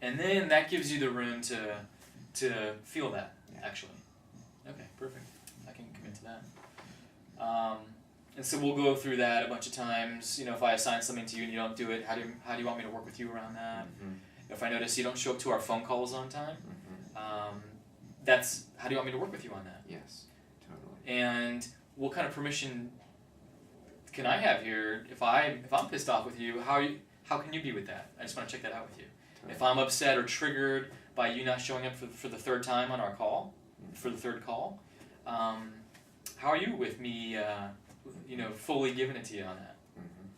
And then that gives you the room to feel that, actually. Okay, perfect. I can commit to that. And so we'll go through that a bunch of times. If I assign something to you and you don't do it, how do you want me to work with you around that? If I notice you don't show up to our phone calls on time, that's how do you want me to work with you on that? Yes, totally. And what kind of permission can I have here if I'm pissed off with you? How can you be with that? I just want to check that out with you. Totally. If I'm upset or triggered by you not showing up for the third time on our call, for the third call, how are you with me? Fully giving it to you on that,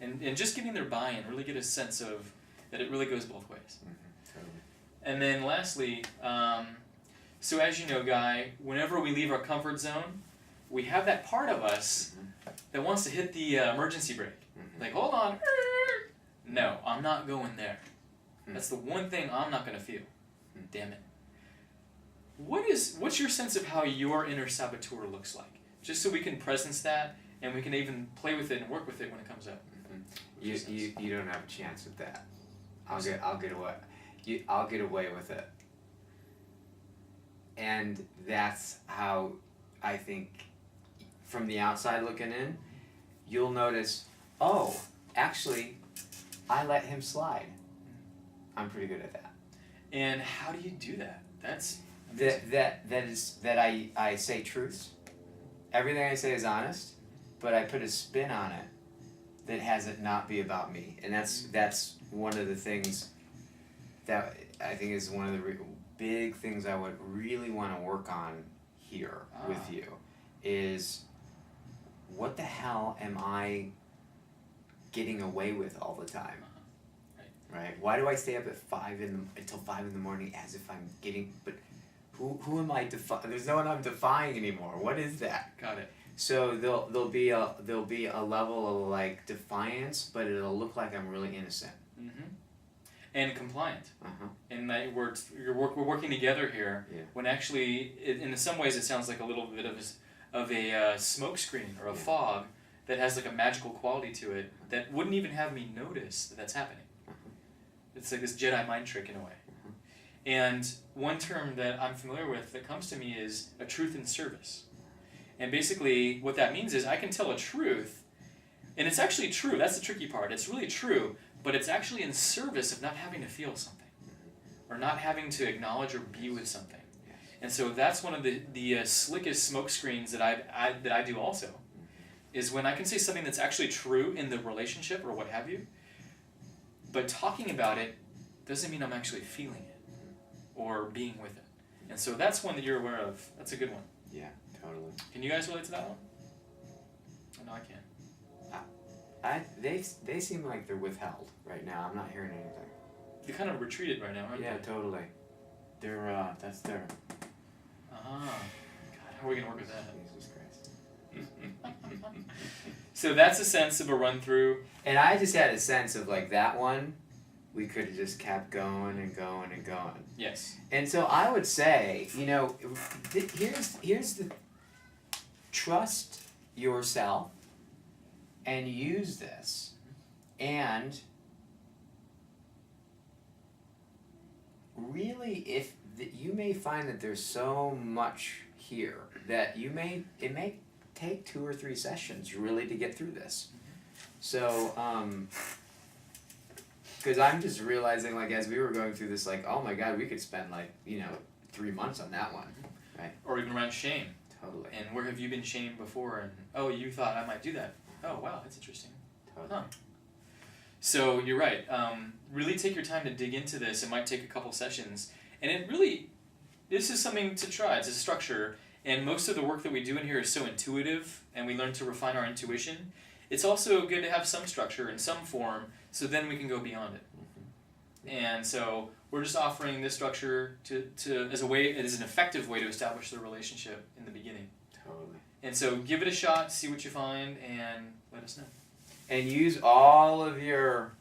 and just getting their buy-in, really get a sense of that it really goes both ways. Totally. And then lastly, so as you know, Guy, whenever we leave our comfort zone, we have that part of us that wants to hit the emergency brake. Like, hold on. No, I'm not going there. That's the one thing I'm not going to feel. Damn it. What's your sense of how your inner saboteur looks like? Just so we can presence that and we can even play with it and work with it when it comes up. You don't have a chance with that. I'll get away. I'll get away with it. And that's how I think, from the outside looking in, you'll notice, oh, actually, I let him slide. I'm pretty good at that. And how do you do that? That's that I say truths. Everything I say is honest, but I put a spin on it that has it not be about me. And that's one of the things that I think is one of the big things I would really want to work on here with you is, what the hell am I getting away with all the time? Right? Why do I stay up at until 5 in the morning as if I'm getting? But who am I defying? There's no one I'm defying anymore. What is that? Got it. So there'll be a level of like defiance, but it'll look like I'm really innocent. And compliant. And that we're working together here. Yeah. When actually, in some ways, it sounds like a little bit of a smoke screen or a fog that has like a magical quality to it that wouldn't even have me notice that that's happening. It's like this Jedi mind trick in a way. And one term that I'm familiar with that comes to me is a truth in service. And basically what that means is I can tell a truth, and it's actually true. That's the tricky part. It's really true, but it's actually in service of not having to feel something or not having to acknowledge or be with something. And so that's one of the slickest smoke screens that I do also, is when I can say something that's actually true in the relationship or what have you, but talking about it doesn't mean I'm actually feeling it or being with it. And so that's one that you're aware of. That's a good one. Yeah, totally. Can you guys relate to that one? No, I can't. They seem like they're withheld right now. I'm not hearing anything. They're kind of retreated right now, aren't Yeah, they? totally. They're that's their. God, how are we gonna work with that? Jesus Christ. So that's a sense of a run through. And I just had a sense of like that one, we could have just kept going and going and going. Yes. And so I would say, here's the trust yourself and use this. And really, you may find that there's so much here that it may take 2 or 3 sessions really to get through this. So, because I'm just realizing, like, as we were going through this, like, oh my God, we could spend 3 months on that one, right? Or even around shame. Totally. And where have you been shamed before? And oh, you thought I might do that. Oh wow, that's interesting. Totally. So you're right. Really take your time to dig into this. It might take a couple sessions, and this is something to try. It's a structure, and most of the work that we do in here is so intuitive, and we learn to refine our intuition. It's also good to have some structure in some form, so then we can go beyond it. And so we're just offering this structure as an effective way to establish the relationship in the beginning. Totally. And so give it a shot, see what you find, and let us know. And use all of your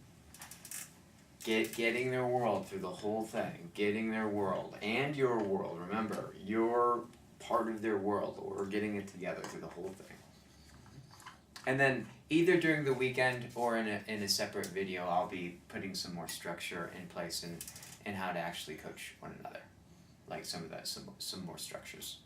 getting their world through the whole thing, getting their world and your world. Remember, you're part of their world, or we're getting it together through the whole thing. And then either during the weekend or in a separate video, I'll be putting some more structure in place and how to actually coach one another, like some more structures.